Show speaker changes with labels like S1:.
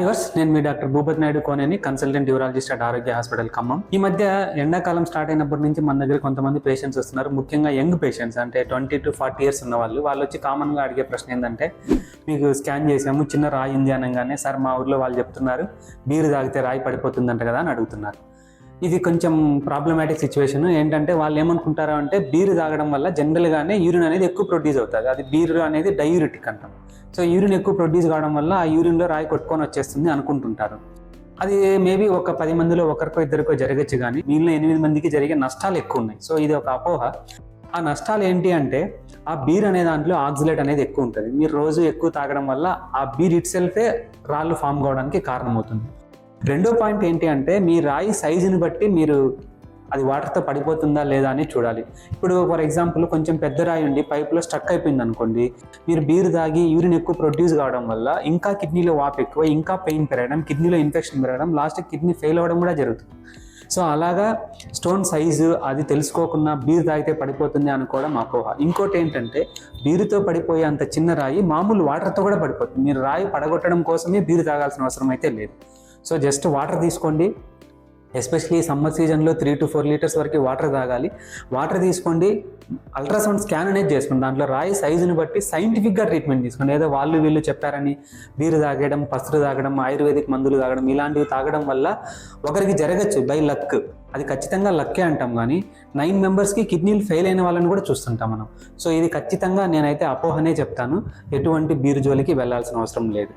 S1: Viewers, నేను మీ doctor Bhupathi Naidu Koneni, consultant urologist at Arogya hospital Khammam. ఈ మధ్య ఎండాకాలం స్టార్ట్ అయినప్పటి నుంచి మన దగ్గర కొంతమంది పేషెంట్స్ వస్తున్నారు. ముఖ్యంగా యంగ్ పేషెంట్స్, అంటే 20 to 40 years ఉన్న వాళ్ళు వచ్చి కామన్గా అడిగే ప్రశ్న ఏంటంటే, మీకు స్కాన్ చేసాము, చిన్న రాయి ఉంది అనగానే, సార్ మా ఊర్లో వాళ్ళు చెప్తున్నారు బీరు తాగితే రాయి పడిపోతుందంట కదా అని అడుగుతున్నారు. ఇది కొంచెం ప్రాబ్లమాటిక్ సిచ్యువేషన్. ఏంటంటే వాళ్ళు ఏమనుకుంటారు అంటే, బీరు తాగడం వల్ల జనరల్గానే యూరిన్ అనేది ఎక్కువ ప్రొడ్యూస్ అవుతుంది. అది బీరు అనేది డయూరిటిక్ అంటాం. సో యూరిన్ ఎక్కువ ప్రొడ్యూస్ కావడం వల్ల ఆ యూరిన్లో రాయి కొట్టుకొని వచ్చేస్తుంది అనుకుంటుంటారు. అది మేబీ ఒక 10 మందిలో ఒకరికో ఇద్దరికో జరగచ్చు, కానీ మిగిలిన 8 మందికి జరిగే నష్టాలు ఎక్కువ ఉన్నాయి. సో ఇది ఒక అపోహ. ఆ నష్టాలు ఏంటి అంటే, ఆ బీర్ అనే దాంట్లో ఆక్సిలేట్ అనేది ఎక్కువ ఉంటుంది. మీరు రోజు ఎక్కువ తాగడం వల్ల ఆ బీర్ ఇట్ సెల్ఫే రాళ్ళు ఫామ్ కావడానికి కారణమవుతుంది. రెండో పాయింట్ ఏంటి అంటే, మీ రాయి సైజుని బట్టి మీరు అది వాటర్తో పడిపోతుందా లేదా అని చూడాలి. ఇప్పుడు ఫర్ ఎగ్జాంపుల్ కొంచెం పెద్ద రాయి ఉండి పైప్లో స్టక్ అయిపోయింది అనుకోండి, మీరు బీరు తాగి యూరిన్ ఎక్కువ ప్రొడ్యూస్ కావడం వల్ల ఇంకా కిడ్నీలో వాపు ఎక్కువ, ఇంకా పెయిన్ పెరగడం, కిడ్నీలో ఇన్ఫెక్షన్ పెరగడం, లాస్ట్ కిడ్నీ ఫెయిల్ అవ్వడం కూడా జరుగుతుంది. సో అలాగా స్టోన్ సైజు అది తెలుసుకోకుండా బీరు తాగితే పడిపోతుంది అనుకోవడం అపోహ. ఇంకోటి ఏంటంటే, బీరుతో పడిపోయే అంత చిన్న రాయి మామూలు వాటర్తో కూడా పడిపోతుంది. మీరు రాయి పడగొట్టడం కోసమే బీరు తాగాల్సిన అవసరం అయితే లేదు. సో జస్ట్ వాటర్ తీసుకోండి. ఎస్పెషలీ సమ్మర్ సీజన్లో 3 to 4 liters వరకు వాటర్ తాగాలి. వాటర్ తీసుకోండి, అల్ట్రాసౌండ్ స్కాన్ అనేది చేసుకోండి. దాంట్లో రాయి సైజుని బట్టి సైంటిఫిక్గా ట్రీట్మెంట్ తీసుకోండి. ఏదో వాళ్ళు వీళ్ళు చెప్పారని బీరు తాగడం, పసురు తాగడం, ఆయుర్వేదిక్ మందులు తాగడం, ఇలాంటివి తాగడం వల్ల ఒకరికి జరగచ్చు బై లక్. అది ఖచ్చితంగా లక్కే అంటాం, కానీ 9 members కిడ్నీలు ఫెయిల్ అయిన వాళ్ళని కూడా చూస్తుంటాం మనం. సో ఇది ఖచ్చితంగా నేనైతే అపోహనే చెప్తాను. ఎటువంటి బీరు జోలికి వెళ్ళాల్సిన అవసరం లేదు.